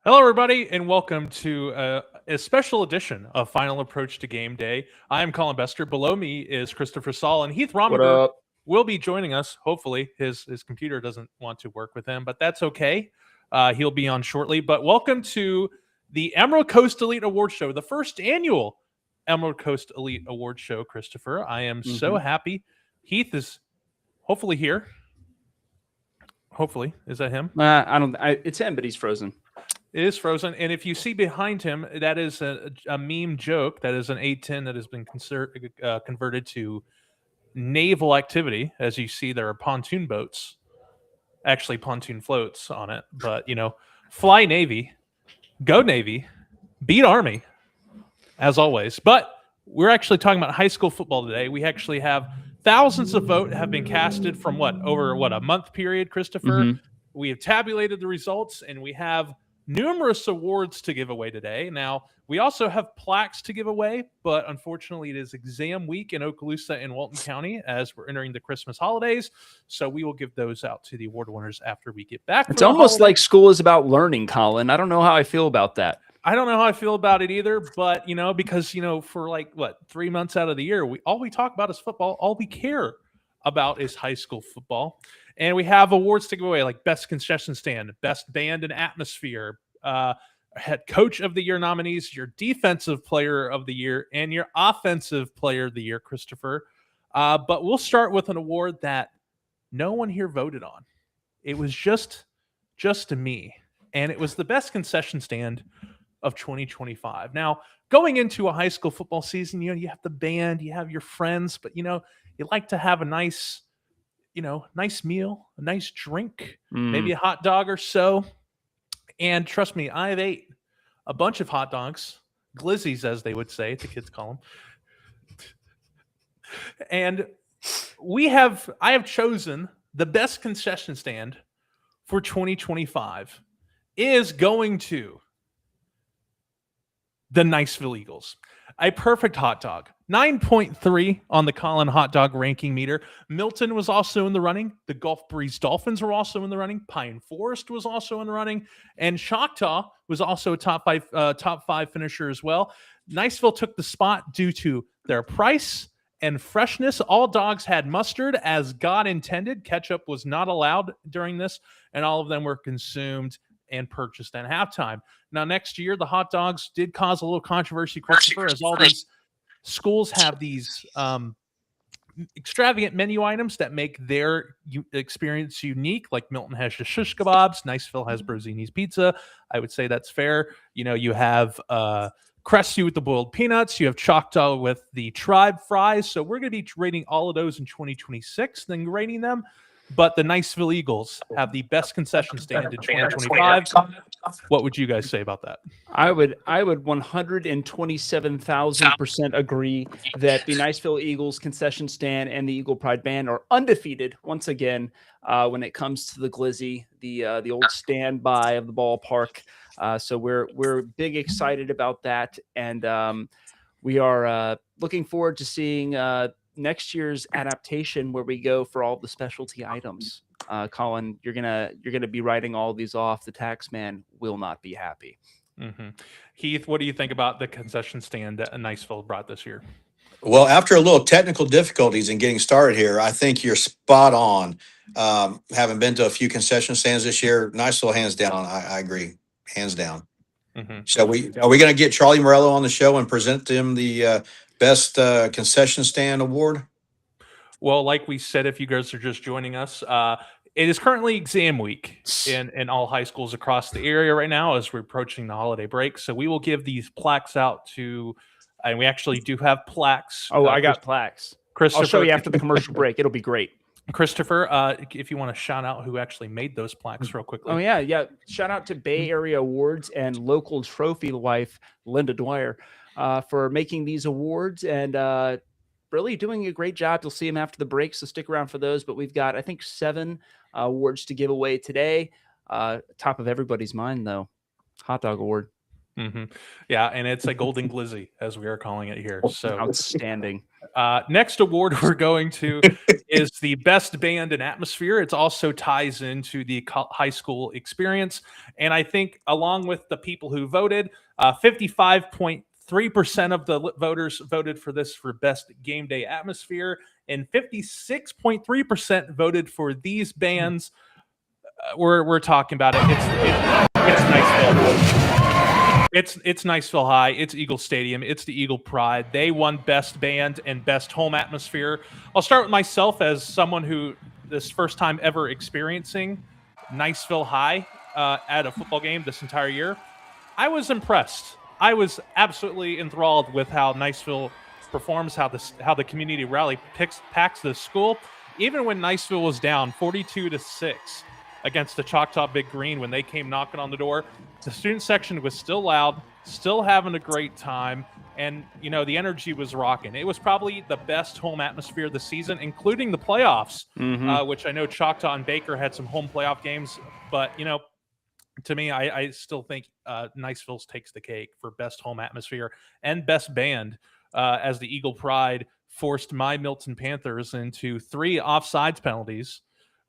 Hello, everybody, and welcome to a special edition of Final Approach to Game Day. I am Collin Bestor. Below me is Christopher Saul, and Heath Rominger will be joining us. Hopefully, his computer doesn't want to work with him, but that's okay. He'll be on shortly. But welcome to the Emerald Coast Elite Award Show, the first annual Emerald Coast Elite Award Show, Christopher. I am so happy. Heath is hopefully here. Hopefully. Is that him? It's him, but he's frozen. It is frozen, and if you see behind him, that is a meme joke. That is an A-10 that has been converted to naval activity. As you see, there are pontoon boats, actually pontoon floats on it. But, fly Navy, go Navy, beat Army, as always. But we're actually talking about high school football today. We actually have thousands of votes have been casted from over a month period, Christopher. We have tabulated the results, and we have numerous awards to give away today. Now, we also have plaques to give away, but unfortunately it is exam week in Okaloosa and Walton County as we're entering the Christmas holidays. So we will give those out to the award winners after we get back. It's almost like school is about learning, Collin. I don't know how I feel about that. I don't know how I feel about it either, but, because, for 3 months out of the year, all we talk about is football. All we care about is high school football. And we have awards to give away, like Best Concession Stand, Best Band and Atmosphere, Head Coach of the Year nominees, your Defensive Player of the Year, and your Offensive Player of the Year, Christopher. But we'll start with an award that no one here voted on. It was just me, and it was the Best Concession Stand of 2025. Now, going into a high school football season, you have the band, you have your friends, but, you like to have a nice meal, a nice drink, maybe a hot dog or so. And trust me, I've ate a bunch of hot dogs, glizzies, as they would say, the kids call them. And I have chosen the best concession stand for 2025 is going to the Niceville Eagles. A perfect hot dog. 9.3 on the Collin hot dog ranking meter. Milton was also in the running. The Gulf Breeze Dolphins were also in the running. Pine Forest was also in the running. And Choctaw was also a top five finisher as well. Niceville took the spot due to their price and freshness. All dogs had mustard as God intended. Ketchup was not allowed during this, and all of them were consumed and purchased at halftime. Now, next year, the hot dogs did cause a little controversy, Christopher, as all these schools have these extravagant menu items that make their experience unique. Like Milton has shish kebabs, Niceville has Brozini's pizza. I would say that's fair. You have Crestview with the boiled peanuts. You have Choctaw with the tribe fries. So we're going to be rating all of those in 2026, then rating them. but the Niceville Eagles have the best concession stand in 2025. What would you guys say about that? I would 127,000% agree that the Niceville Eagles concession stand and the Eagle Pride Band are undefeated once again when it comes to the Glizzy, the old standby of the ballpark. So we're big excited about that, and we are looking forward to seeing next year's adaptation where we go for all the specialty items. Collin, you're gonna be writing all these off. The tax man will not be happy. Mm-hmm. Heath, what do you think about the concession stand that Niceville brought this year? Well, after a little technical difficulties in getting started here, I think you're spot on. Having been to a few concession stands this year, Niceville, hands down. I agree, hands down. Mm-hmm. So are we going to get Charlie Morello on the show and present him the best concession stand award? Well, like we said, if you guys are just joining us, it is currently exam week in all high schools across the area right now as we're approaching the holiday break. So we will give these plaques out to, and we actually do have plaques. Oh, I got plaques. I'll show you after the commercial break. It'll be great. Christopher, if you want to shout out who actually made those plaques real quickly. Oh, yeah. Shout out to Bay Area Awards and local trophy wife, Linda Dwyer, for making these awards and really doing a great job. You'll see them after the break, so stick around for those. But we've got, I think, 7 awards to give away today. Top of everybody's mind, though, Hot Dog Award. Mm-hmm. Yeah, and it's a Golden Glizzy, as we are calling it here. So outstanding. Next award we're going to is the best band and atmosphere. It also ties into the high school experience. And I think along with the people who voted, 55.3% of the voters voted for this for best game day atmosphere, and 56.3% voted for these bands. We're talking about it. It's Niceville. It's Niceville High. It's Eagle Stadium. It's the Eagle Pride. They won best band and best home atmosphere. I'll start with myself as someone who this first time ever experiencing Niceville High at a football game this entire year. I was impressed. I was absolutely enthralled with how Niceville performs, how the community rally packs the school. Even when Niceville was down 42-6 against the Choctaw Big Green when they came knocking on the door, the student section was still loud, still having a great time, and the energy was rocking. It was probably the best home atmosphere of the season, including the playoffs, which I know Choctaw and Baker had some home playoff games, but to me, I still think Niceville's takes the cake for best home atmosphere and best band, as the Eagle Pride forced my Milton Panthers into 3 offsides penalties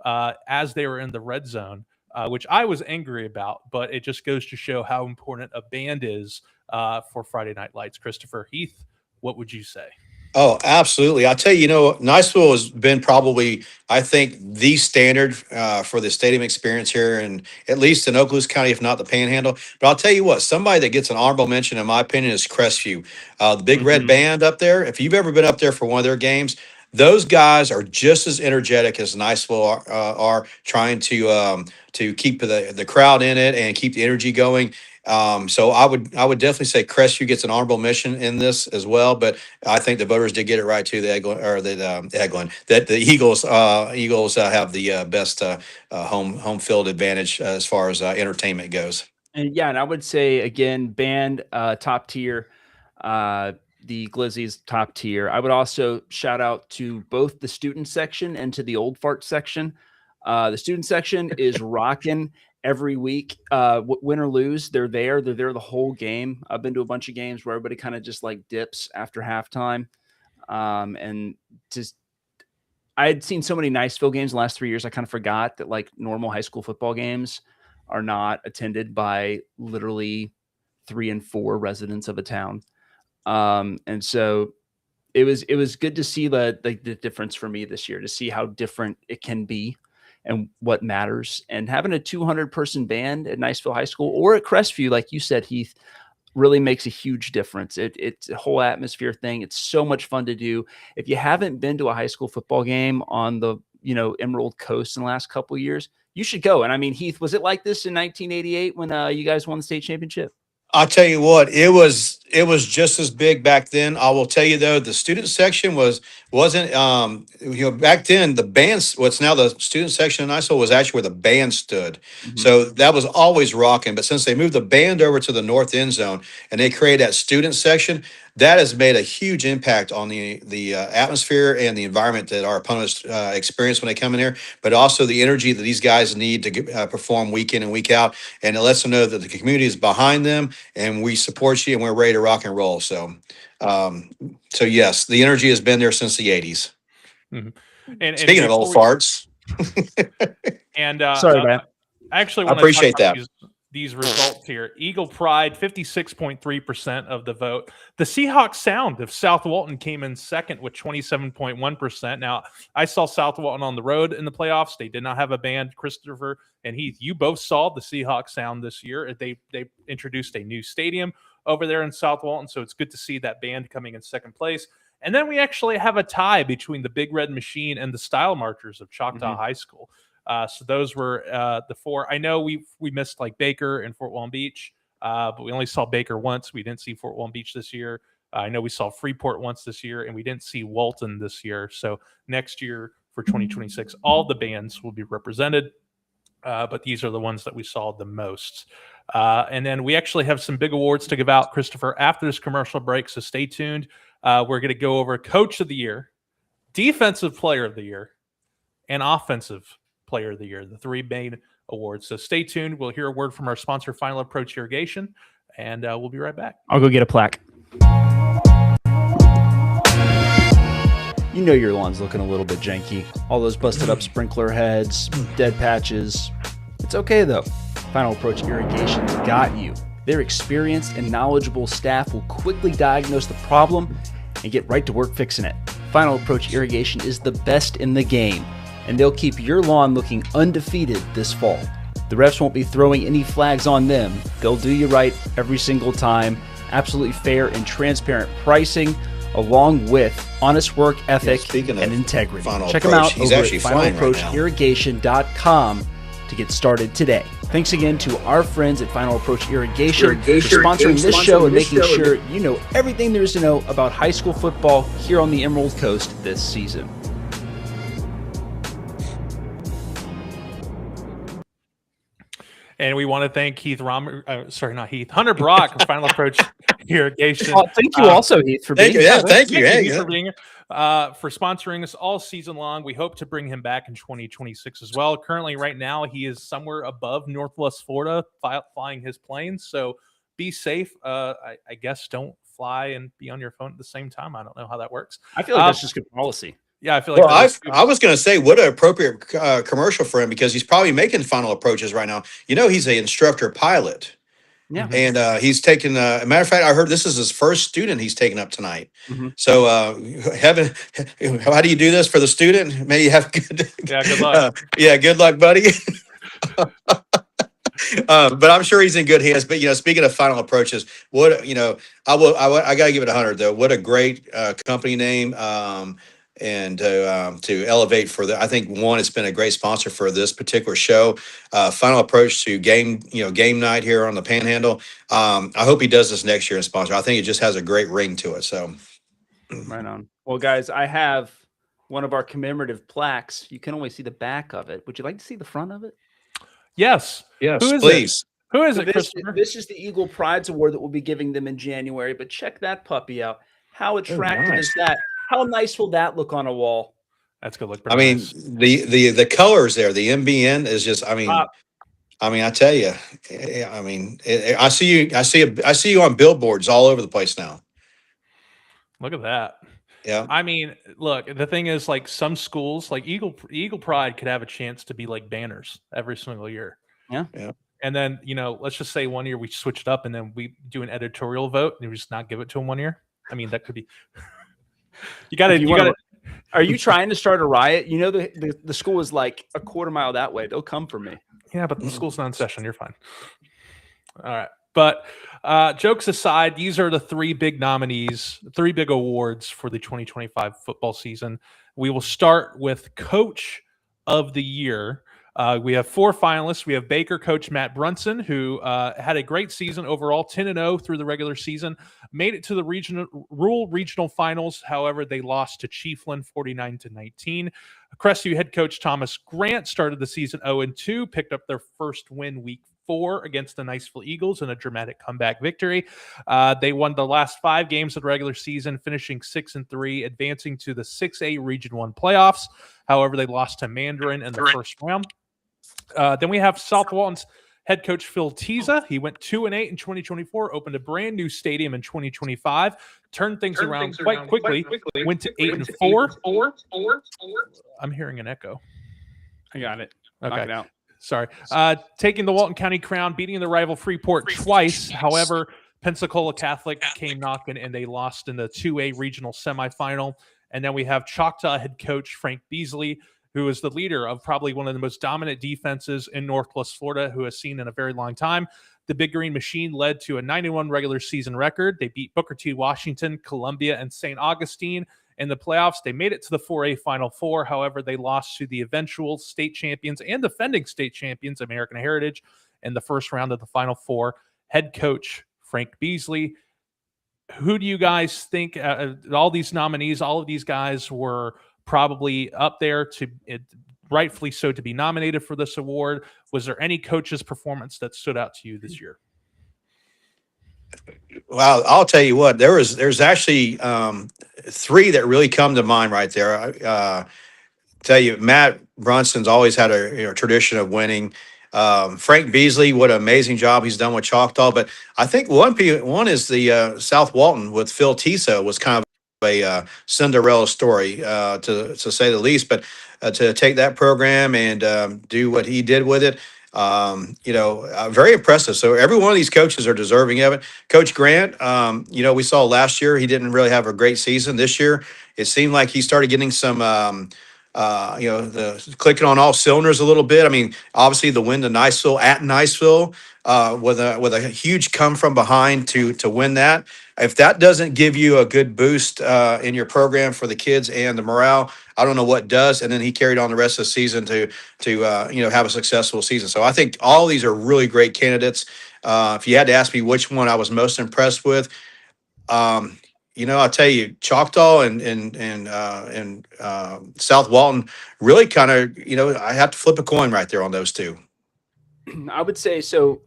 as they were in the red zone, which I was angry about, but it just goes to show how important a band is for Friday Night Lights. Christopher, Heath, what would you say? Oh, absolutely. I'll tell you, Niceville has been probably, I think, the standard for the stadium experience here, and at least in Okaloosa County, if not the Panhandle. But I'll tell you what, somebody that gets an honorable mention, in my opinion, is Crestview. The Big Red Band up there. If you've ever been up there for one of their games, those guys are just as energetic as Niceville are trying to keep the crowd in it and keep the energy going. So I would definitely say Crestview gets an honorable mention in this as well. But I think the voters did get it right too. That the Eagles have the best home field advantage as far as entertainment goes. And I would say again, band top tier. The Glizzy's top tier. I would also shout out to both the student section and to the old fart section. The student section is rocking every week. Win or lose, they're there the whole game. I've been to a bunch of games where everybody kind of just like dips after halftime. And just, I had seen so many Niceville games the last 3 years. I kind of forgot that like normal high school football games are not attended by literally 3 and 4 residents of a town. And so it was good to see the difference for me this year, to see how different it can be and what matters. And having a 200-person band at Niceville High School or at Crestview, like you said, Heath, really makes a huge difference. It's a whole atmosphere thing. It's so much fun to do. If you haven't been to a high school football game on the Emerald Coast in the last couple of years, you should go. And I mean, Heath, was it like this in 1988 when you guys won the state championship? I'll tell you what, it was just as big back then. I will tell you though, the student section wasn't back then the bands what's now the student section in ISO was actually where the band stood. Mhm. So that was always rocking. But since they moved the band over to the north end zone and they created that student section, that has made a huge impact on the atmosphere and the environment that our opponents experience when they come in here, but also the energy that these guys need to perform week in and week out. And it lets them know that the community is behind them and we support you and we're ready to rock and roll. Um, so yes, the energy has been there since the 80s. And Speaking of old before farts, and Sorry, man. I actually I want to talk appreciate about that. these results here. Eagle Pride, 56.3% of the vote. The Seahawks Sound of South Walton came in second with 27.1%. Now, I saw South Walton on the road in the playoffs. They did not have a band. Christopher and Heath, you both saw the Seahawks Sound this year. They introduced a new stadium over there in South Walton, so it's good to see that band coming in second place. And then we actually have a tie between the Big Red Machine and the Style Marchers of Choctaw High School. So those were the four. I know we missed like Baker and Fort Walton Beach, but we only saw Baker once. We didn't see Fort Walton Beach this year. I know we saw Freeport once this year, and we didn't see Walton this year. So next year for 2026, all the bands will be represented, but these are the ones that we saw the most. And then we actually have some big awards to give out, Christopher, after this commercial break, so stay tuned. We're going to go over Coach of the Year, Defensive Player of the Year, and Offensive Player of the Year, the three main awards. So stay tuned. We'll hear a word from our sponsor, Final Approach Irrigation, and we'll be right back. I'll go get a plaque. You know your lawn's looking a little bit janky. All those busted up sprinkler heads, dead patches. It's okay though. Final Approach Irrigation's got you. Their experienced and knowledgeable staff will quickly diagnose the problem and get right to work fixing it. Final Approach Irrigation is the best in the game, and they'll keep your lawn looking undefeated this fall. The refs won't be throwing any flags on them. They'll do you right every single time. Absolutely fair and transparent pricing, along with honest work ethic and integrity. Check them out over at finalapproachirrigation.com to get started today. Thanks again to our friends at Final Approach Irrigation for sponsoring this show and making sure you know everything there is to know about high school football here on the Emerald Coast this season. And we want to thank Hunter Brock of Final Approach Irrigation. Thank you also, Heath, for being here. Thank you. For being here. For sponsoring us all season long. We hope to bring him back in 2026 as well. Currently, right now, he is somewhere above Northwest Florida flying his planes. So be safe. I guess don't fly and be on your phone at the same time. I don't know how that works. I feel like that's just good policy. Yeah, I feel like. Well, I was going to say, what an appropriate commercial for him, because he's probably making final approaches right now. You know, he's an instructor pilot. Yeah. And he's taken, a matter of fact, I heard this is his first student he's taken up tonight. Mm-hmm. So, how do you do this for the student? Maybe you have good. Yeah, good luck. Good luck, buddy. But I'm sure he's in good hands. But speaking of final approaches, I got to give it 100 though. What a great company name. And to elevate for I think it's been a great sponsor for this particular show. Final Approach to game night here on the Panhandle. I hope he does this next year and sponsor. I think it just has a great ring to it. So, right on. Well, guys, I have one of our commemorative plaques. You can only see the back of it. Would you like to see the front of it? Yes. Please. Who is So it, Christopher? This is the Eagle Prides Award that we'll be giving them in January. But check that puppy out. How attractive is that? How nice will that look on a wall? That's good look. I mean, nice. the colors there, the MBN is just. I tell you, I see you on billboards all over the place now. Look at that. Yeah. I mean, look, the thing is, like, some schools, like Eagle Pride, could have a chance to be like banners every single year. Yeah. And then, let's just say one year we switch it up and then we do an editorial vote and we just not give it to them one year. I mean, that could be. You got to. Are you trying to start a riot? The school is like a quarter mile that way. They'll come for me. Yeah, but the school's not in session. You're fine. All right. But jokes aside, these are the three big nominees, three big awards for the 2025 football season. We will start with Coach of the Year. We have 4 finalists. We have Baker coach Matt Brunson, who had a great season overall, 10-0 through the regular season, made it to the rural regional finals. However, they lost to Chiefland 49-19. Crestview head coach Thomas Grant started the season 0-2, picked up their first win week 4 against the Niceville Eagles in a dramatic comeback victory. They won the last 5 games of the regular season, finishing 6-3, advancing to the 6A Region 1 playoffs. However, they lost to Mandarin in the first round. Then we have South Walton's head coach Phil Tiza. He went 2-8 in 2024, opened a brand new stadium in 2025, turned things around quite quickly, went to 8-4. I'm hearing an echo. I got it. Okay. Knock it out. Sorry. Taking the Walton County crown, beating the rival Freeport twice. However, Pensacola Catholic came knocking, and they lost in the 2A regional semifinal. And then we have Choctaw head coach Frank Beasley, who is the leader of probably one of the most dominant defenses in Northwest Florida, who has seen in a very long time. The Big Green Machine led to a 91 regular season record. They beat Booker T. Washington, Columbia, and St. Augustine in the playoffs. They made it to the 4A Final Four. However, they lost to the eventual state champions and defending state champions, American Heritage, in the first round of the Final Four. Head coach Frank Beasley. Who do you guys think, all these nominees, all of these guys were probably up there to rightfully so to be nominated for this award? Was there any coach's performance that stood out to you this year? Well, I'll tell you what, there's actually 3 that really come to mind right there. Tell you, Matt Brunson's always had a tradition of winning. Frank Beasley, what an amazing job he's done with Choctaw. But I think one is the South Walton with Phil Tiso was kind of a Cinderella story, to say the least. But to take that program and do what he did with it, very impressive. So every one of these coaches are deserving of it. Coach Grant, we saw last year he didn't really have a great season. This year, it seemed like he started getting some, the clicking on all cylinders a little bit. I mean, obviously the win to Niceville at Niceville, with a huge come from behind to win that. If that doesn't give you a good boost in your program for the kids and the morale, I don't know what does. And then he carried on the rest of the season to have a successful season. So I think all these are really great candidates. If you had to ask me which one I was most impressed with, I'll tell you, Choctaw and South Walton really kind of, I have to flip a coin right there on those 2. I would say so.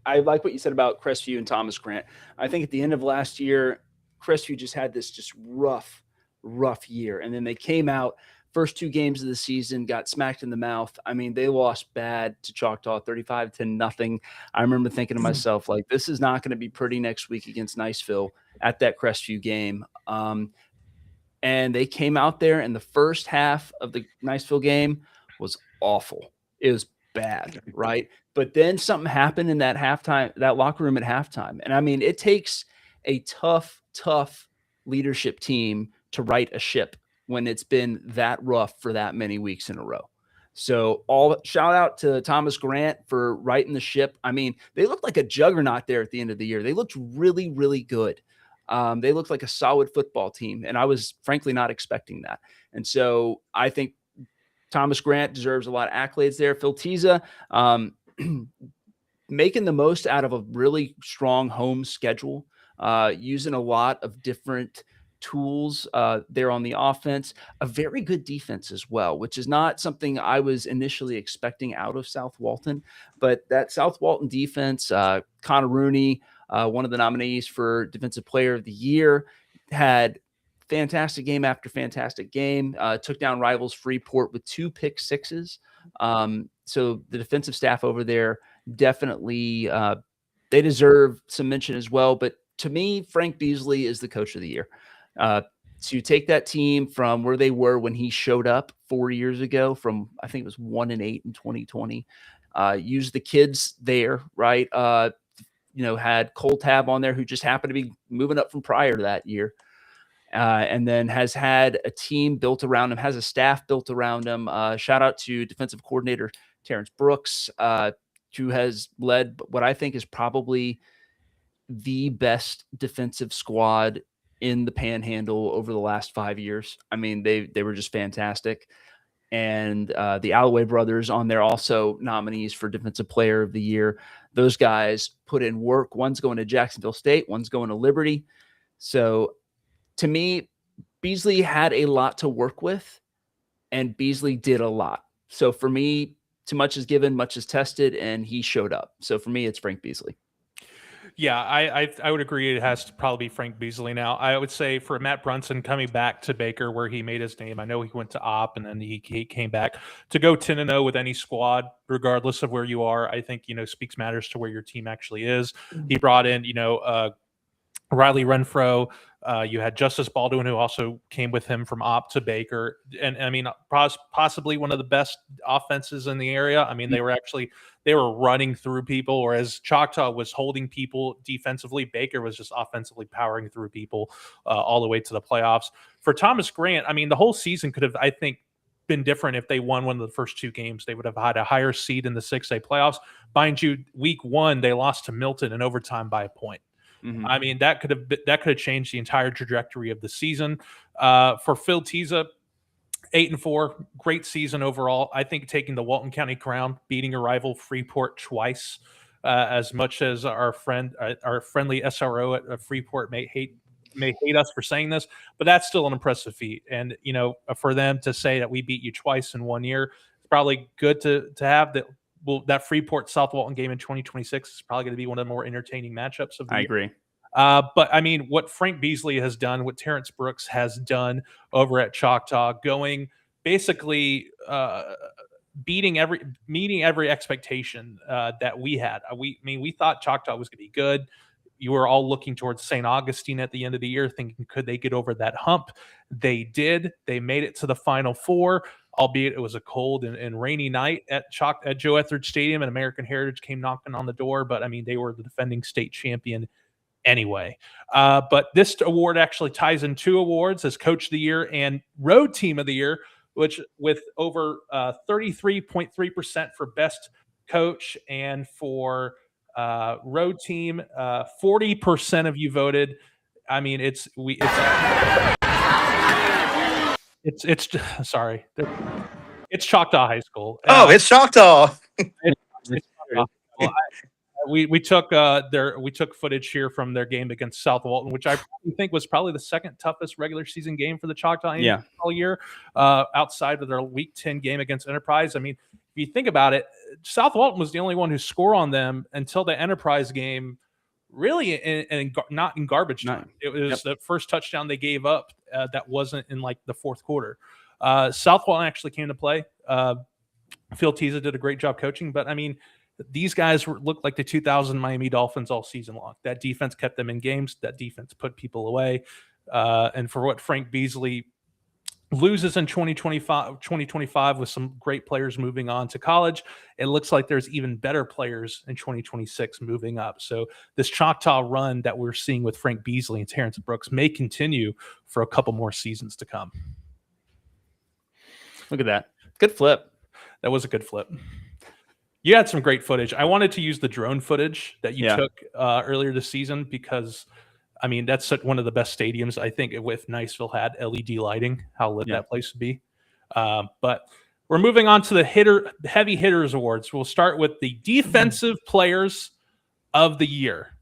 I like what you said about Crestview and Thomas Grant. I think at the end of last year, Crestview just had this just rough year. And then they came out, first 2 games of the season, got smacked in the mouth. I mean, they lost bad to Choctaw, 35-0. I remember thinking to myself, like, this is not going to be pretty next week against Niceville at that Crestview game. And they came out there, and the first half of the Niceville game was awful. It was bad, right? But then something happened in that locker room at halftime. And I mean, it takes a tough leadership team to right a ship when it's been that rough for that many weeks in a row. So shout out to Thomas Grant for righting the ship. I mean, they looked like a juggernaut there at the end of the year. They looked really, really good. They looked like a solid football team, and I was frankly not expecting that. And so I think Thomas Grant deserves a lot of accolades there. Phil Tiza, making the most out of a really strong home schedule, using a lot of different tools there on the offense, a very good defense as well, which is not something I was initially expecting out of South Walton. But that South Walton defense, Connor Rooney, one of the nominees for Defensive Player of the Year, had fantastic game after fantastic game, took down rivals Freeport with 2 pick sixes. So the defensive staff over there definitely, they deserve some mention as well. But to me, Frank Beasley is the coach of the year. To take that team from where they were when he showed up 4 years ago, from I think it was 1-8 in 2020, use the kids there, right? Had Cole Tab on there, who just happened to be moving up from prior to that year. And then has had a team built around him, has a staff built around him. Shout out to defensive coordinator Terrence Brooks, who has led what I think is probably the best defensive squad in the Panhandle over the last 5 years. I mean, they were just fantastic. and the Alloway brothers on there, also nominees for Defensive Player of the Year. Those guys put in work. One's going to Jacksonville State, one's going to Liberty. So to me, Beasley had a lot to work with, and Beasley did a lot. So for me, too much is given, much is tested, and he showed up. So for me, it's Frank Beasley. Yeah, I would agree. It has to probably be Frank Beasley now. I would say for Matt Brunson coming back to Baker, where he made his name. I know he went to Op and then he came back to go 10-0 with any squad, regardless of where you are. I think speaks matters to where your team actually is. He brought in Riley Renfro. You had Justice Baldwin, who also came with him from Op to Baker, and I mean, possibly one of the best offenses in the area. I mean, they were running through people, whereas Choctaw was holding people defensively. Baker was just offensively powering through people all the way to the playoffs. For Thomas Grant, I mean, the whole season could have, I think, been different if they won one of the first two games. They would have had a higher seed in the 6A playoffs. Mind you, week 1 they lost to Milton in overtime by a point. Mm-hmm. I mean, that could have changed the entire trajectory of the season. For Phil Tiza, 8-4, great season overall. I think taking the Walton County crown, beating a rival Freeport twice, as much as our friendly SRO at Freeport may hate us for saying this, but that's still an impressive feat. And for them to say that we beat you twice in 1 year, it's probably good to have that. Well, that Freeport South Walton game in 2026 is probably going to be one of the more entertaining matchups of the year. I agree. But I mean, what Frank Beasley has done, what Terrence Brooks has done over at Choctaw, going basically meeting every expectation that we had. We thought Choctaw was going to be good. You were all looking towards St. Augustine at the end of the year, thinking, could they get over that hump? They did. They made it to the Final Four, albeit it was a cold and rainy night at Joe Etheridge Stadium, and American Heritage came knocking on the door. But I mean, they were the defending state champion anyway. But this award actually ties in 2 awards as Coach of the Year and Road Team of the Year, which with over 33.3% for Best Coach, and for Road Team, 40% of you voted. I mean, it's sorry, it's Choctaw High School. It's Choctaw. It's Choctaw. Well, we took footage here from their game against South Walton, which I think was probably the second toughest regular season game for the Choctaw all year, outside of their Week 10 game against Enterprise. I mean, if you think about it, South Walton was the only one who scored on them until the Enterprise game, really not in garbage time. It was the first touchdown they gave up that wasn't in like the fourth quarter. South Walton actually came to play. Phil Tiza did a great job coaching, but I mean, these guys looked like the 2000 Miami Dolphins all season long. That defense kept them in games. That defense put people away. And for what Frank Beasley loses in 2025 with some great players moving on to college, it looks like there's even better players in 2026 moving up. So this Choctaw run that we're seeing with Frank Beasley and Terrence Brooks may continue for a couple more seasons to come. Look at that. Good flip. That was a good flip. You had some great footage. I wanted to use the drone footage that you took earlier this season because, I mean, that's one of the best stadiums. I think with Niceville had LED lighting, how lit that place would be. But we're moving on to the heavy hitters awards. We'll start with the defensive players of the year.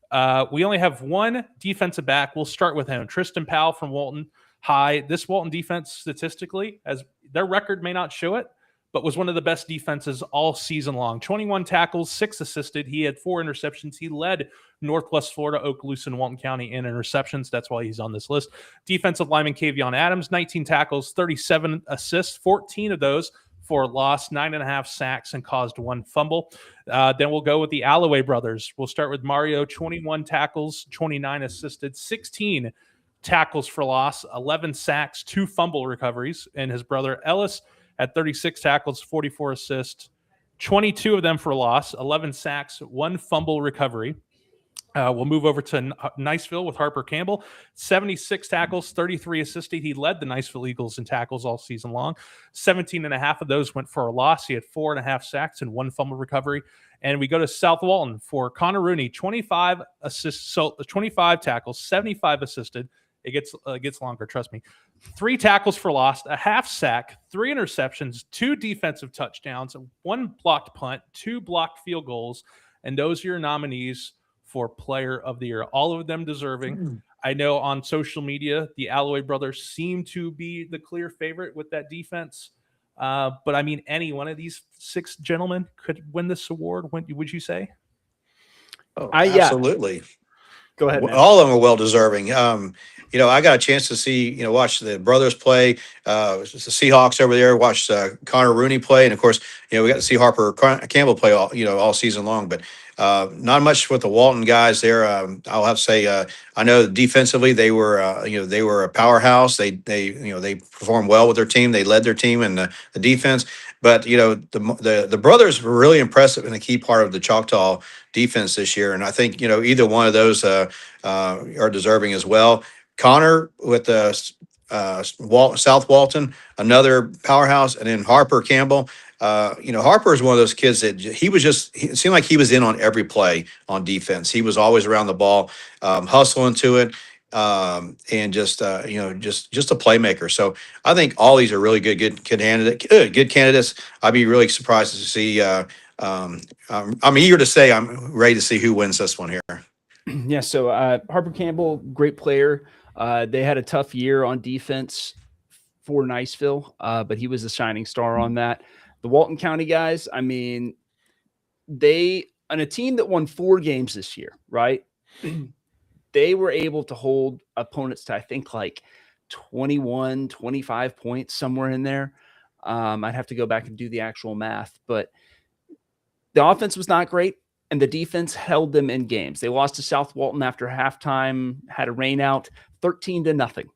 We only have one defensive back. We'll start with him, Tristan Powell from Walton High. This Walton defense, statistically, as their record may not show it, but was one of the best defenses all season long. 21 tackles, 6 assisted. He had 4 interceptions. He led Northwest Florida, Okaloosa, and Walton County in interceptions. That's why he's on this list. Defensive lineman Kavion Adams, 19 tackles, 37 assists, 14 of those for loss, 9.5 sacks, and caused 1 fumble. Then we'll go with the Alloway brothers. We'll start with Mario, 21 tackles, 29 assisted, 16 tackles for loss, 11 sacks, 2 fumble recoveries. And his brother Ellis at 36 tackles, 44 assists, 22 of them for loss, 11 sacks, 1 fumble recovery. We'll move over to Niceville with Harper Campbell, 76 tackles, 33 assisted. He led the Niceville Eagles in tackles all season long. 17 and a half of those went for a loss. He had 4.5 sacks and 1 fumble recovery. And we go to South Walton for Connor Rooney, 25 assists, so 25 tackles, 75 assisted, It gets longer, trust me. 3 tackles for loss, a half sack, 3 interceptions, 2 defensive touchdowns, 1 blocked punt, 2 blocked field goals, and those are your nominees for Player of the Year. All of them deserving. I know on social media, the Alloway brothers seem to be the clear favorite with that defense. But I mean, any one of these 6 gentlemen could win this award. Would you say? Oh, Yeah. absolutely. Go ahead, man. All of them are well deserving. I got a chance to see, watch the brothers play, the Seahawks over there, watch Connor Rooney play. And of course, we got to see Harper Campbell play all season long, but not much with the Walton guys there. I'll have to say, I know defensively they were a powerhouse. They performed well with their team. They led their team in the defense. But the brothers were really impressive and a key part of the Choctaw defense this year. And I think either one of those are deserving as well. Connor with South Walton, another powerhouse, and then Harper Campbell. Harper is one of those kids that it seemed like he was in on every play on defense. He was always around the ball, hustling to it, and just a playmaker. So I think all these are really good candidates. I'd be really surprised to see. I'm eager to say I'm ready to see who wins this one here. Yeah. So Harper Campbell, great player. They had a tough year on defense for Niceville, but he was a shining star on that. The Walton County guys, I mean, on a team that won 4 games this year, right? They were able to hold opponents to, I think, like 21, 25 points, somewhere in there. I'd have to go back and do the actual math, but the offense was not great, and the defense held them in games. They lost to South Walton after halftime, had a rain out, 13-0,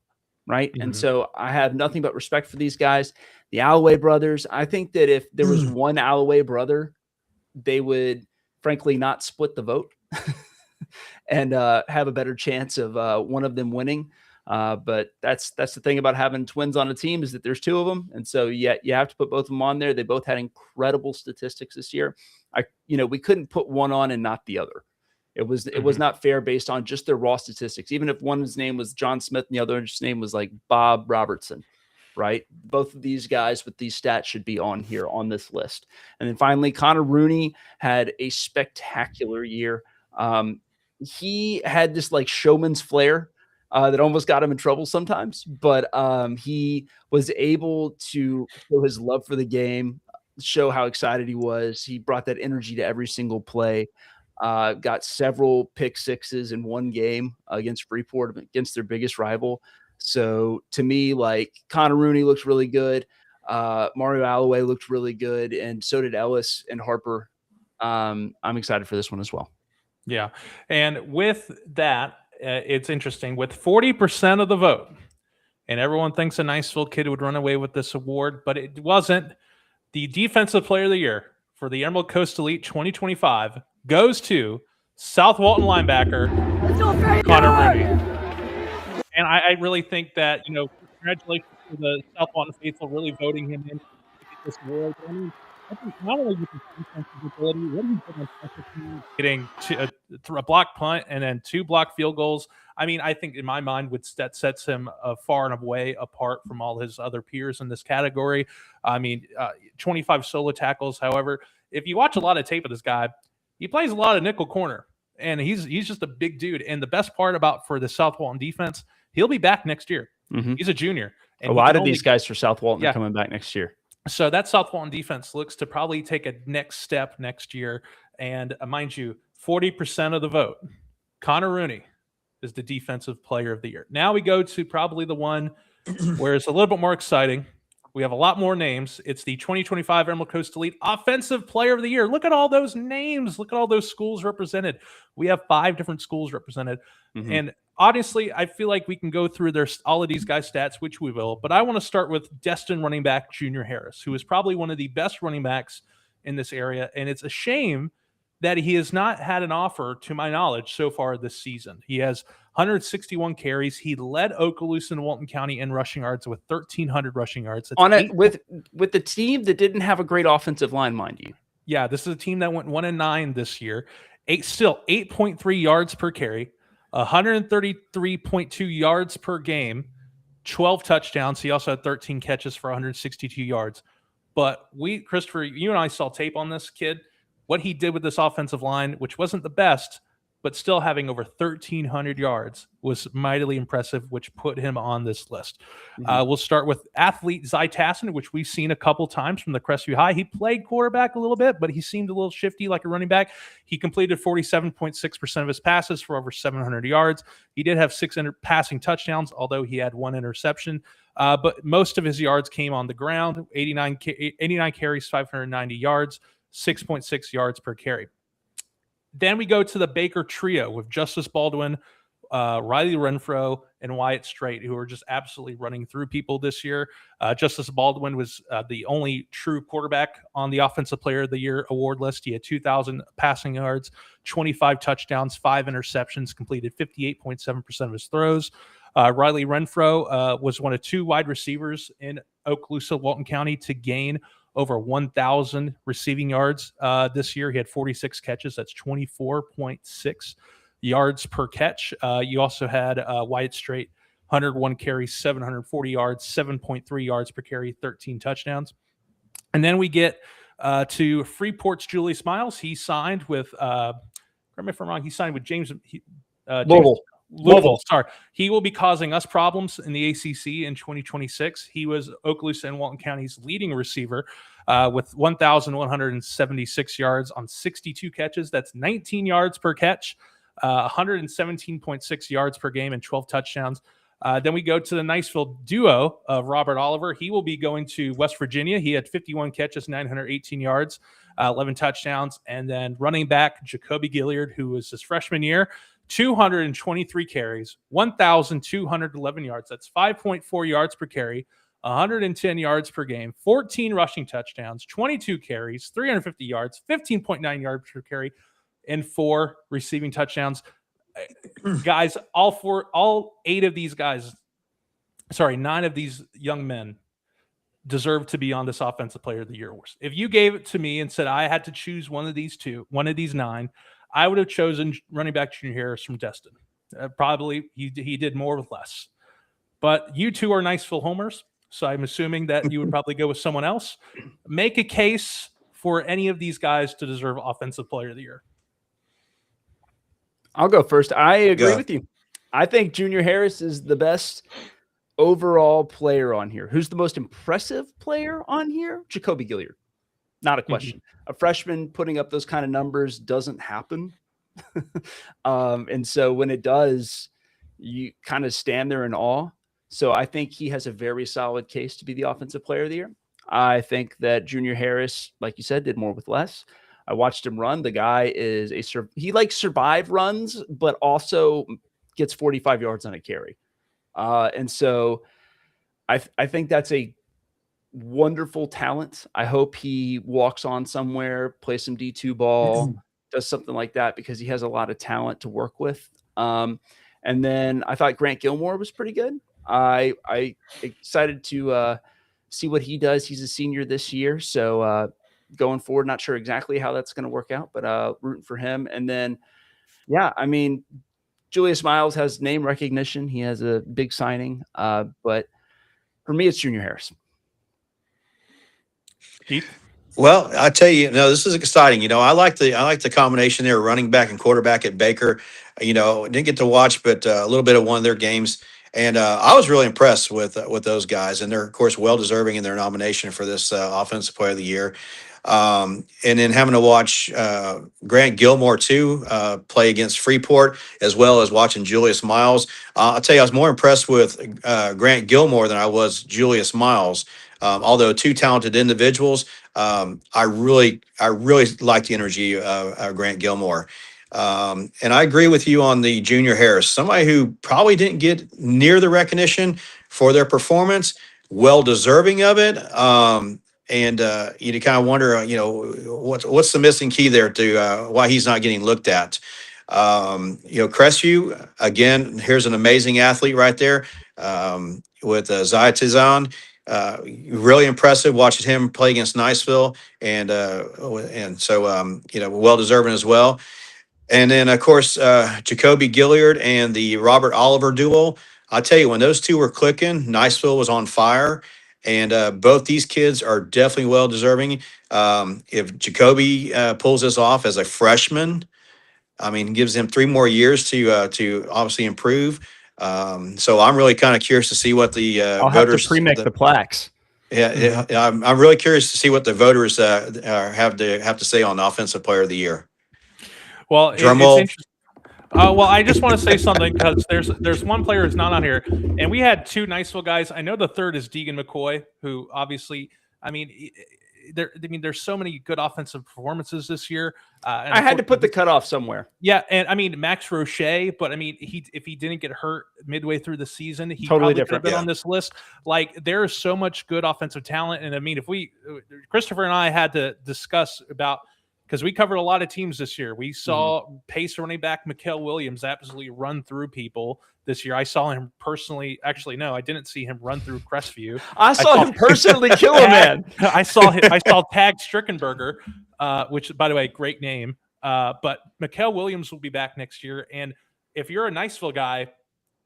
right? Mm-hmm. And so I have nothing but respect for these guys. The Alloway brothers, I think that if there was one Alloway brother, they would, frankly, not split the vote and have a better chance of one of them winning. But that's the thing about having twins on a team, is that there's 2 of them. And so you have to put both of them on there. They both had incredible statistics this year. We couldn't put one on and not the other. It was not fair based on just their raw statistics. Even if one's name was John Smith and the other's name was like Bob Robertson, right? Both of these guys with these stats should be on here on this list. And then finally, Connor Rooney had a spectacular year. He had this like showman's flair that almost got him in trouble sometimes, but he was able to show his love for the game, show how excited he was. He brought that energy to every single play. Got several pick sixes in one game against Freeport, against their biggest rival. So to me, like, Connor Rooney looks really good. Mario Alloway looked really good, and so did Ellis and Harper. I'm excited for this one as well. Yeah. And with that, it's interesting. With 40% of the vote, and everyone thinks a Niceville kid would run away with this award, but it wasn't. The Defensive Player of the Year for the Emerald Coast Elite 2025 goes to South Walton linebacker Connor Rooney. And I really think that, congratulations to the South Walton faithful really voting him in to get this award. I mean, I think not only with his defensive ability, what he did on special teams, getting a block punt and then 2 block field goals. I mean, I think in my mind, that sets him far and away apart from all his other peers in this category. I mean, 25 solo tackles. However, if you watch a lot of tape of this guy, he plays a lot of nickel corner, and he's just a big dude. And the best part for the South Walton defense, he'll be back next year. Mm-hmm. He's a junior. And a lot of these guys for South Walton are coming back next year. So that South Walton defense looks to probably take a next step next year. And mind you, 40% of the vote, Connor Rooney is the Defensive Player of the Year. Now we go to probably the one where it's a little bit more exciting. We have a lot more names. It's the 2025 Emerald Coast Elite Offensive Player of the Year. Look at all those names. Look at all those schools represented. We have 5 different schools represented. Mm-hmm. And honestly, I feel like we can go through all of these guys' stats, which we will. But I want to start with Destin running back Junior Harris, who is probably one of the best running backs in this area. And it's a shame that he has not had an offer, to my knowledge, so far this season. He has 161 carries. He led Okaloosa and Walton County in rushing yards with 1,300 rushing yards. With the team that didn't have a great offensive line, mind you. Yeah, this is a team that went 1-9 this year. 8.3 yards per carry, 133.2 yards per game, 12 touchdowns. He also had 13 catches for 162 yards. But Christopher, you and I saw tape on this kid. What he did with this offensive line, which wasn't the best, but still having over 1,300 yards was mightily impressive, which put him on this list. We'll start with athlete Zy Tassin, which we've seen a couple times from the Crestview High. He played quarterback a little bit, but he seemed a little shifty like a running back. He completed 47.6% of his passes for over 700 yards. He did have 6 passing touchdowns, although he had 1 interception. But most of his yards came on the ground, 89 carries, 590 yards, 6.6 yards per carry. Then we go to the Baker trio with Justice Baldwin, Riley Renfro, and Wyatt Strait, who are just absolutely running through people this year. Justice Baldwin was the only true quarterback on the Offensive Player of the Year award list. He had 2,000 passing yards, 25 touchdowns, 5 interceptions, completed 58.7% of his throws. Riley Renfro was one of 2 wide receivers in Okaloosa, Walton County to gain over 1,000 receiving yards this year. He had 46 catches. That's 24.6 yards per catch. You also had Wyatt Strait, 101 carries, 740 yards, 7.3 yards per carry, 13 touchdowns. And then we get to Freeport's Julius Miles. He signed with, correct me if I'm wrong, he signed with James Louisville. Sorry. He will be causing us problems in the ACC in 2026. He was Okaloosa and Walton County's leading receiver with 1,176 yards on 62 catches. That's 19 yards per catch, 117.6 yards per game, and 12 touchdowns. Then we go to the Niceville duo of Robert Oliver. He will be going to West Virginia. He had 51 catches, 918 yards, 11 touchdowns. And then running back Jacoby Gilliard, who was his freshman year, 223 carries, 1,211 yards. That's 5.4 yards per carry, 110 yards per game, 14 rushing touchdowns, 22 carries, 350 yards, 15.9 yards per carry, and 4 receiving touchdowns. Guys, all 8 of these guys, 9 of these young men deserve to be on this Offensive Player of the Year list. If you gave it to me and said I had to choose one of these 9, I would have chosen running back Junior Harris from Destin. Probably he did more with less. But you 2 are Niceville homers, so I'm assuming that you would probably go with someone else. Make a case for any of these guys to deserve Offensive Player of the Year. I'll go first. I agree with you. I think Junior Harris is the best overall player on here. Who's the most impressive player on here? Jacoby Gilliard. Not a question. A freshman putting up those kind of numbers doesn't happen. And so when it does, you kind of stand there in awe. So I think he has a very solid case to be the Offensive Player of the Year. I think that Junior Harris, like you said, did more with less. I watched him run. The guy is he likes survive runs, but also gets 45 yards on a carry. And so I think that's a wonderful talent. I hope he walks on somewhere, plays some D2 ball, does something like that, because he has a lot of talent to work with. And then I thought Grant Gilmore was pretty good. I excited to see what he does. He's a senior this year. So going forward, not sure exactly how that's going to work out, but rooting for him. And then, yeah, I mean, Julius Miles has name recognition. He has a big signing. But for me, it's Junior Harris. Heath? Well, I tell you, no, this is exciting. I like the combination there, running back and quarterback at Baker. Didn't get to watch, but a little bit of one of their games, and I was really impressed with those guys, and they're of course well deserving in their nomination for this Offensive Player of the Year. And then having to watch Grant Gilmore too play against Freeport, as well as watching Julius Miles. I'll tell you, I was more impressed with Grant Gilmore than I was Julius Miles. Although 2 talented individuals, I really like the energy of Grant Gilmore. And I agree with you on the Junior Harris, somebody who probably didn't get near the recognition for their performance, well deserving of it. And you kind of wonder, what's the missing key there to why he's not getting looked at. Crestview, again, here's an amazing athlete right there with Zayatizan. Really impressive watching him play against Niceville, and so well deserving as well. And then, of course, Jacoby Gilliard and the Robert Oliver duo. I'll tell you, when those two were clicking, Niceville was on fire. And both these kids are definitely well deserving. If Jacoby pulls this off as a freshman, I mean, gives him 3 more years to obviously improve. So I'm really kind of curious to see what the I'll have to voters. pre-make the plaques. Yeah, I'm really curious to see what the voters have to say on Offensive Player of the Year. Well, Drum it's roll. interesting. Well, I just want to say something because there's one player who's not on here, and we had 2 Niceville guys. I know the third is Deegan McCoy, who obviously, there's so many good offensive performances this year. And I had to put the cutoff somewhere. Yeah, and I mean Max Roche, but I mean if he didn't get hurt midway through the season, he Totally probably could have different, been yeah. on this list. Like there is so much good offensive talent, and I mean if Christopher and I had to discuss about. Because we covered a lot of teams this year. We saw pace running back Mikael Williams absolutely run through people this year. I saw him personally. Actually, no, I didn't see him run through Crestview. I saw him personally kill a man. I saw Tag Strickenberger, which, by the way, great name. But Mikael Williams will be back next year. And if you're a Niceville guy,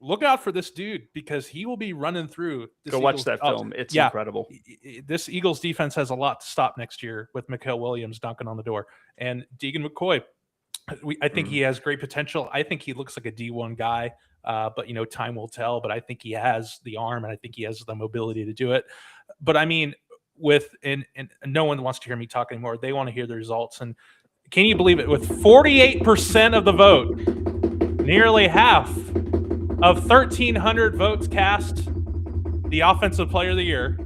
look out for this dude because he will be running through. Go watch that film. It's incredible. This Eagles defense has a lot to stop next year with Mikael Williams knocking on the door. And Deegan McCoy, I think he has great potential. I think he looks like a D1 guy, but, time will tell. But I think he has the arm and I think he has the mobility to do it. But, I mean, and no one wants to hear me talk anymore. They want to hear the results. And can you believe it? With 48% of the vote, nearly half of 1,300 votes cast, the Offensive Player of the Year,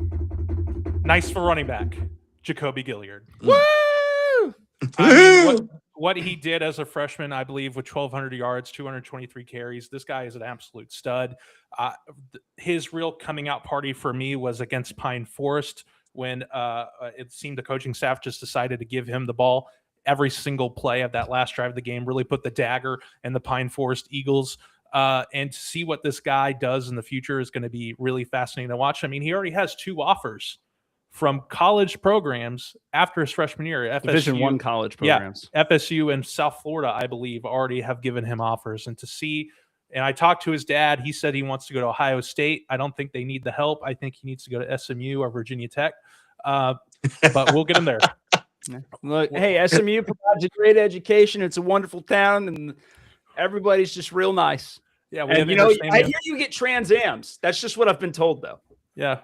Niceville running back, Jacoby Gilliard. Woo! I mean, what he did as a freshman, I believe, with 1,200 yards, 223 carries, this guy is an absolute stud. His real coming out party for me was against Pine Forest when it seemed the coaching staff just decided to give him the ball every single play of that last drive of the game, really put the dagger in the Pine Forest Eagles. And to see what this guy does in the future is going to be really fascinating to watch. I mean, he already has 2 offers from college programs after his freshman year. FSU, Division I college programs. Yeah, FSU and South Florida, I believe, already have given him offers. And to see, and I talked to his dad, he said he wants to go to Ohio State. I don't think they need the help. I think he needs to go to SMU or Virginia Tech. But we'll get him there. Look, hey, SMU provides a great education. It's a wonderful town, and everybody's just real nice. Yeah, and I hear you get Trans Ams. That's just what I've been told, though. Yeah,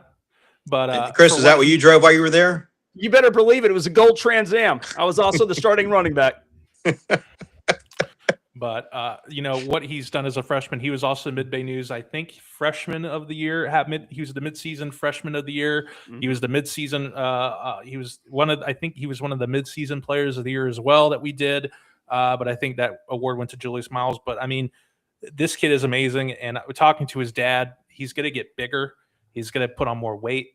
but Chris, is that what you drove while you were there? You better believe it. It was a gold Trans Am. I was also the starting running back. But what he's done as a freshman, he was also Mid-Bay News, I think, freshman of the year. He was the midseason freshman of the year. Mm-hmm. He was the midseason. He was one of the midseason players of the year as well that we did. But I think that award went to Julius Miles. But I mean, this kid is amazing. And talking to his dad, he's going to get bigger. He's going to put on more weight,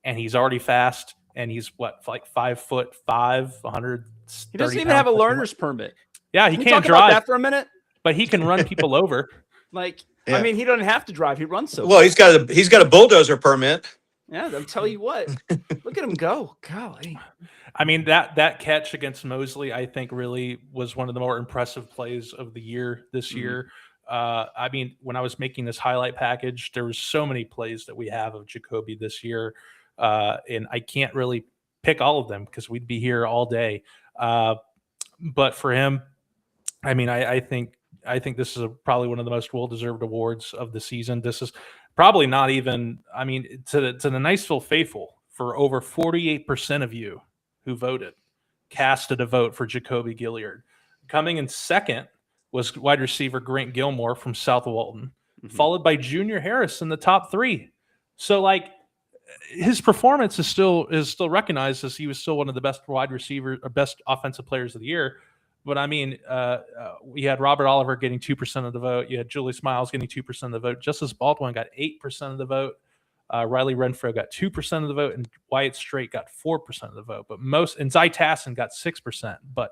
and he's already fast. And he's like 5'5", 100. He doesn't even have a learner's permit. Yeah, he Can can't talk drive about that for a minute, but he can run people over. Like, yeah. I mean, he doesn't have to drive. He runs so well. He's got a bulldozer permit. Yeah, I'll tell you what. Look at him go. Golly. I mean, that catch against Mosley, I think, really was one of the more impressive plays of the year this year. I mean, when I was making this highlight package, there was so many plays that we have of Jacoby this year, and I can't really pick all of them because we'd be here all day. But for him, I mean, I think this is probably one of the most well-deserved awards of the season. This is probably not even, I mean, to the Niceville faithful, for over 48% of you who voted, casted a vote for Jacoby Gilliard. Coming in second was wide receiver Grant Gilmore from South Walton, followed by Junior Harris in the top 3. So, like, his performance is still recognized as he was still one of the best wide receivers or best offensive players of the year. But I mean, we had Robert Oliver getting 2% of the vote. You had Julius Miles getting 2% of the vote. Justice Baldwin got 8% of the vote. Riley Renfro got 2% of the vote, and Wyatt Straight got 4% of the vote. But and Zy Tassin got 6%. But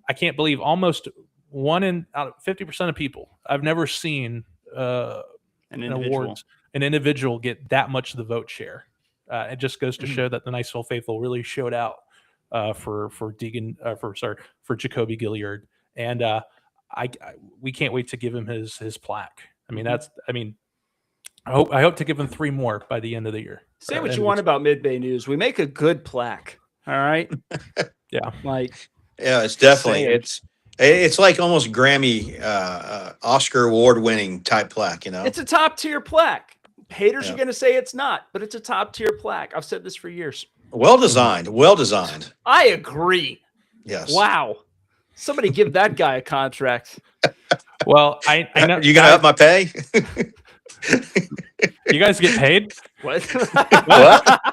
I can't believe almost out of 50% of people. I've never seen an individual get that much of the vote share. It just goes to show that the Niceville faithful really showed out for Jacoby Gilliard. And we can't wait to give him his plaque. I mean, I hope to give him 3 more by the end of the year. Say what you want about Mid-Bay News. We make a good plaque. All right. Yeah. Yeah, it's definitely saying. it's like almost Grammy, Oscar award winning type plaque. It's a top tier plaque. Haters Yeah. are going to say it's not, but it's a top tier plaque. I've said this for years. Well designed. Well designed. I agree. Yes. Wow. Somebody give that guy a contract. Well, I know You gonna up my pay? you guys get paid. What? What?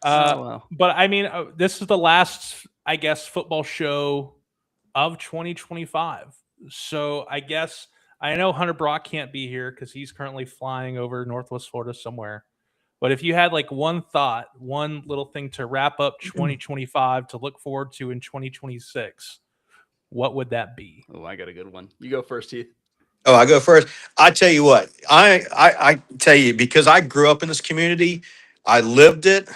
Wow. But I mean, this is the last, I guess, football show of 2025. So I guess I know Hunter Brock can't be here because he's currently flying over Northwest Florida somewhere. But if you had like one thought, one little thing to wrap up 2025 to look forward to in 2026, what would that be? Oh, I got a good one. You go first, Heath. Oh, I go first. I tell you what, I tell you, because I grew up in this community, I lived it,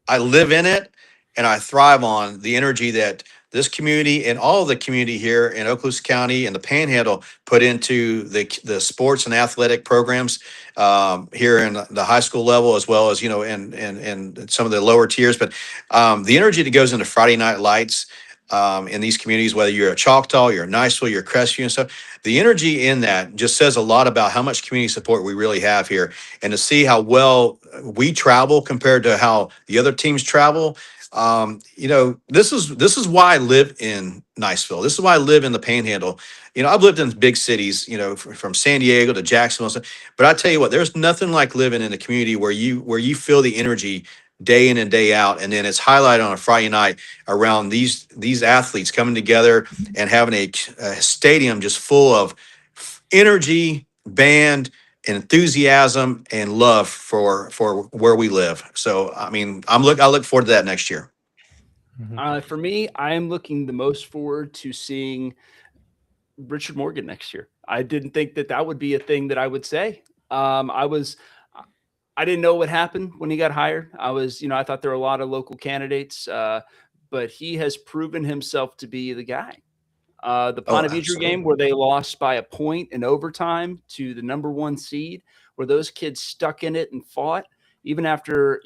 I live in it, and I thrive on the energy that this community and all of the community here in Okaloosa County and the Panhandle put into the sports and athletic programs here in the high school level, as well as, and some of the lower tiers. But the energy that goes into Friday Night Lights in these communities, whether you're a Choctaw, you're a Niceville, you're a Crestview and stuff, the energy in that just says a lot about how much community support we really have here. And to see how well we travel compared to how the other teams travel, this is why I live in Niceville. This is why I live in the Panhandle. I've lived in big cities, from San Diego to Jacksonville. But I tell you what, there's nothing like living in a community where you feel the energy day in and day out, and then it's highlighted on a Friday night around these athletes coming together and having a stadium just full of energy, band, enthusiasm, and love for where we live. So I mean, I look forward to that next year. For me, I am looking the most forward to seeing Richard Morgan next year. I didn't think that would be a thing that I would say. I didn't know what happened when he got hired. I thought there were a lot of local candidates, but he has proven himself to be the guy. The Ponte Vedra game where they lost by a point in overtime to the #1 seed, where those kids stuck in it and fought, even after,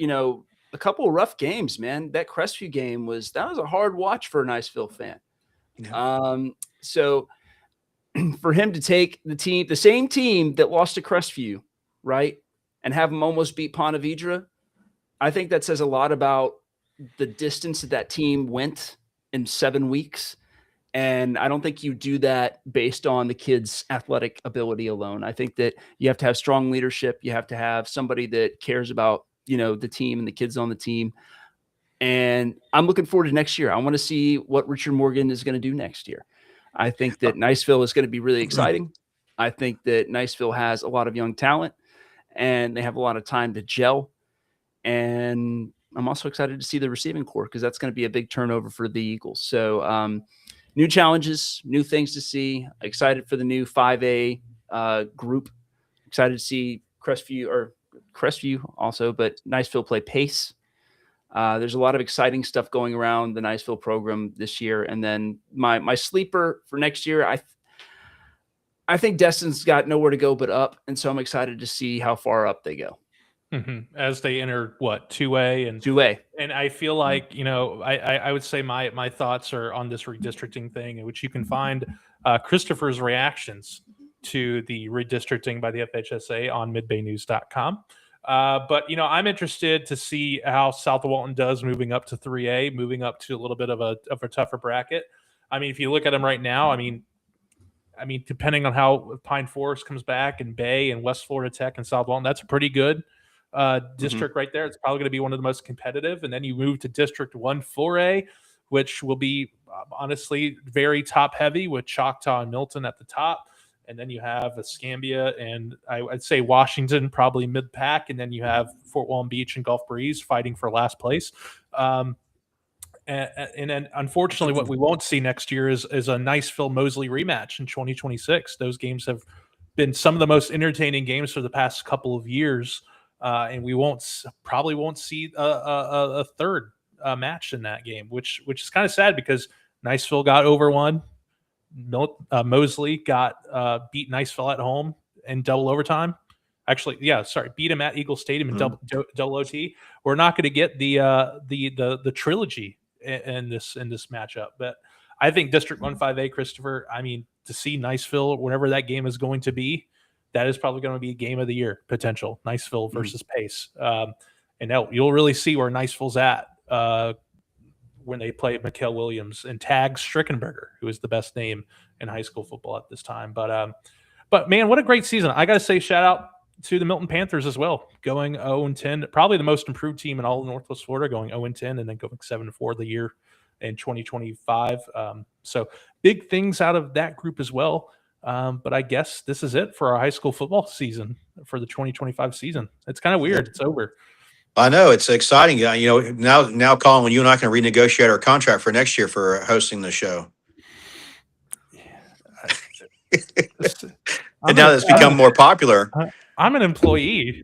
a couple of rough games, man. That Crestview game was a hard watch for a Niceville fan. Yeah. So for him to take the same team that lost to Crestview, right, and have them almost beat Ponte Vedra, I think that says a lot about the distance that team went in 7 weeks. And I don't think you do that based on the kids' athletic ability alone. I think that you have to have strong leadership. You have to have somebody that cares about, the team and the kids on the team. And I'm looking forward to next year. I want to see what Richard Morgan is going to do next year. I think that Niceville is going to be really exciting. I think that Niceville has a lot of young talent, and they have a lot of time to gel. And I'm also excited to see the receiving corps, because that's going to be a big turnover for the Eagles. So new challenges, new things to see. Excited for the new 5A group. Excited to see Crestview also, but Niceville play pace. There's a lot of exciting stuff going around the Niceville program this year. And then my sleeper for next year, I think Destin's got nowhere to go but up. And so I'm excited to see how far up they go. As they enter 2A and 2A. And I feel like, I would say my thoughts are on this redistricting thing, in which you can find Christopher's reactions to the redistricting by the FHSA on midbaynews.com. But, I'm interested to see how South Walton does moving up to 3A, moving up to a little bit of a tougher bracket. I mean, if you look at them right now, I mean, depending on how Pine Forest comes back, and Bay and West Florida Tech and South Walton, that's a pretty good district right there. It's probably going to be one of the most competitive. And then you move to District 1 4A, which will be honestly very top heavy, with Choctaw and Milton at the top. And then you have Escambia and I'd say Washington probably mid-pack. And then you have Fort Walton Beach and Gulf Breeze fighting for last place. And then unfortunately what we won't see next year is a Niceville Mosley rematch in 2026. Those games have been some of the most entertaining games for the past couple of years. And we probably won't see a third match in that game, which is kind of sad, because Niceville got over one. Mosley got beat Niceville at home in double overtime. Actually, beat him at Eagle Stadium in double OT. We're not going to get the trilogy in this matchup, but I think District 1-5A, Christopher. I mean, to see Niceville, whenever that game is going to be, that is probably going to be a game of the year potential. Niceville versus Pace, and you'll really see where Niceville's at when they play Mikhail Williams and tag Strickenberger, who is the best name in high school football at this time. But man, what a great season! I got to say, shout out to the Milton Panthers as well, going 0-10, probably the most improved team in all of Northwest Florida, going 0-10 and then going 7-4 the year in 2025. So big things out of that group as well. But I guess this is it for our high school football season for the 2025 season. It's kind of weird. It's over. I know, it's exciting. Now, Collin, when you and I can renegotiate our contract for next year for hosting the show. And now that it's become more popular. I'm an employee.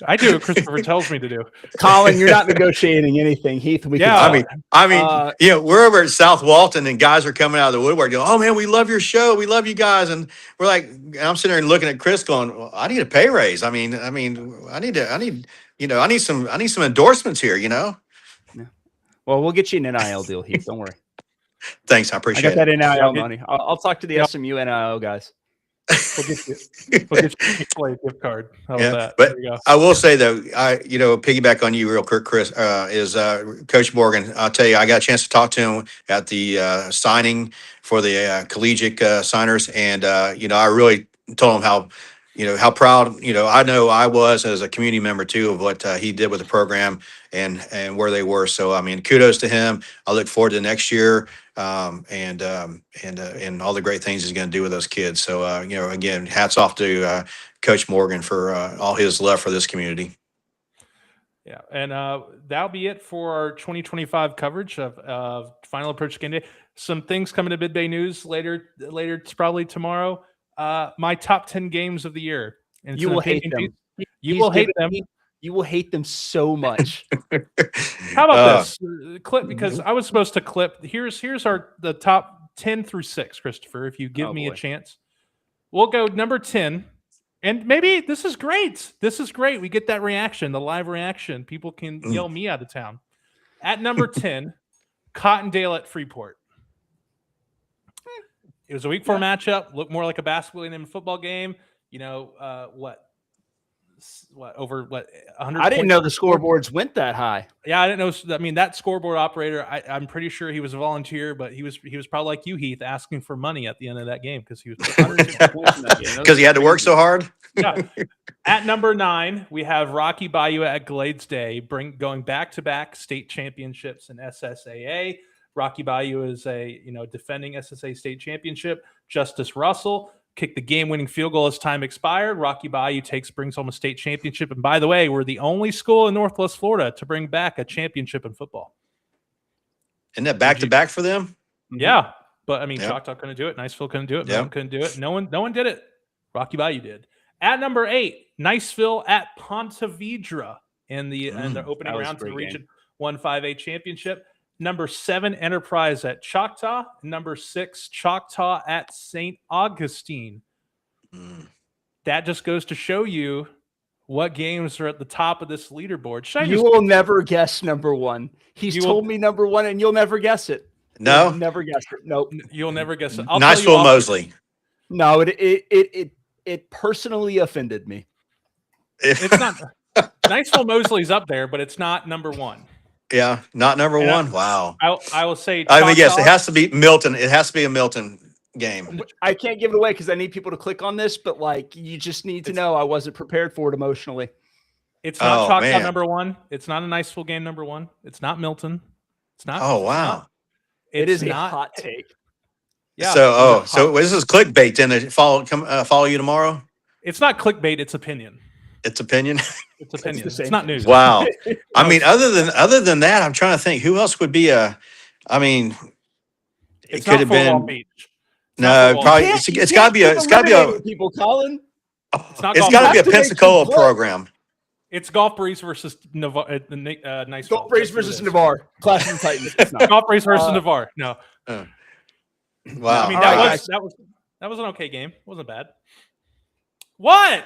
I do what Christopher tells me to do. Collin, you're not negotiating anything. Heath, I mean, we're over at South Walton and guys are coming out of the woodwork going, "Oh man, we love your show. We love you guys." And we're like, I'm sitting there and looking at Chris going, well, I need a pay raise. I need some endorsements here, Yeah. Well, we'll get you an NIL deal, Heath. Don't worry. Thanks. I appreciate it. I got that NIL money. I'll talk to the SMU NIL guys. We'll get you a gift card. How about that? But I will say though, piggyback on you real quick, Chris, is Coach Morgan. I'll tell you, I got a chance to talk to him at the signing for the collegiate signers, and I really told him how proud I know I was as a community member too of what he did with the program and where they were. So I mean, kudos to him. I look forward to next year and all the great things he's going to do with those kids. So again, hats off to Coach Morgan for all his love for this community. Yeah, and that'll be it for our 2025 coverage of Final Approach Game Day. Some things coming to Mid-Bay News later. It's probably tomorrow. My top 10 games of the year. And you will hate them. You will hate them. You will hate them so much. How about this clip? Because I was supposed to clip. Here's the top 10 through 6, Christopher. If you give me a chance, we'll go number 10. And maybe this is great. This is great. We get that reaction, the live reaction. People can yell me out of town. At number 10, Cottondale at Freeport. It was a week 4 matchup. Looked more like a basketball than a football game. Over 100? I didn't know the scoreboards went that high. Yeah, I didn't know. I mean, that scoreboard operator, I'm pretty sure he was a volunteer, but he was probably like you, Heath, asking for money at the end of that game because he was 150 points in that game. Because he had to work so hard. Yeah. At number 9, we have Rocky Bayou at Glades Day, going back-to-back state championships in SSAA. Rocky Bayou is a defending SSA state championship. Justice Russell kicked the game-winning field goal as time expired. Rocky Bayou brings home a state championship. And by the way, we're the only school in Northwest Florida to bring back a championship in football. Isn't that back-to-back for them? Yeah, but I mean, Choctaw couldn't do it. Niceville couldn't do it. Mountain couldn't do it. No one did it. Rocky Bayou did. At number 8, Niceville at Ponte Vedra in the opening round to the Region 1-5A championship. Number 7, Enterprise at Choctaw. Number 6, Choctaw at St. Augustine. That just goes to show you what games are at the top of this leaderboard. You will never guess number 1. He's told me number 1, and you'll never guess it. No, you'll never guess it. Nope, you'll never guess it. Niceville Mosley. No, it personally offended me. It's not. Niceville Mosley's up there, but it's not number 1. Yeah, not number 1. Wow. I will say. I mean, yes, it has to be Milton. It has to be a Milton game. I can't give it away because I need people to click on this, but you just need to know I wasn't prepared for it emotionally. It's not Choctaw number 1. It's not a Niceville game number 1. It's not Milton. It's not. Oh wow. It is not a hot take. Yeah. So this is clickbait. Then follow you tomorrow. It's not clickbait. It's opinion. It's opinion. It's opinion. It's not news. Wow. I mean, other than that, I'm trying to think who else would be it could have been. No, probably it's got to be a people, Collin. It's got to be a Pensacola program. It's Golf Breeze versus Navarre. Nice Golf Breeze versus Navarre. Clash of the Titans. It's not. Golf Breeze versus Navarre. No. Wow. I mean, All right, that was an okay game. It wasn't bad. What?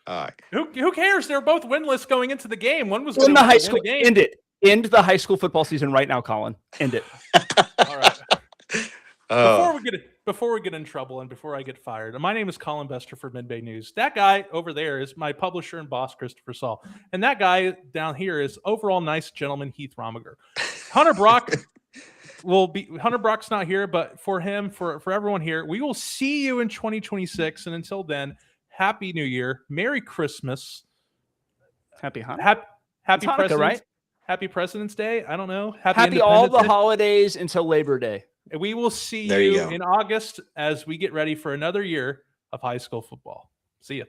All right. Who cares? They're both winless going into the game. One was In the high win school. the game. End it. End the high school football season right now, Collin. End it. All right. Oh. Before we get in trouble and before I get fired, my name is Collin Bestor for Midbay News. That guy over there is my publisher and boss, Christopher Saul, and that guy down here is overall nice gentleman Heath Rominger. Hunter Brock's not here, but for him, for everyone here, we will see you in 2026. And until then, Happy New Year, Merry Christmas, Happy Hanukkah. Happy Hanukkah, President's right? Happy President's Day. I don't know. Happy all Independence the Day. holidays until Labor Day. We will see There you you go. in August as we get ready for another year of high school football. See ya.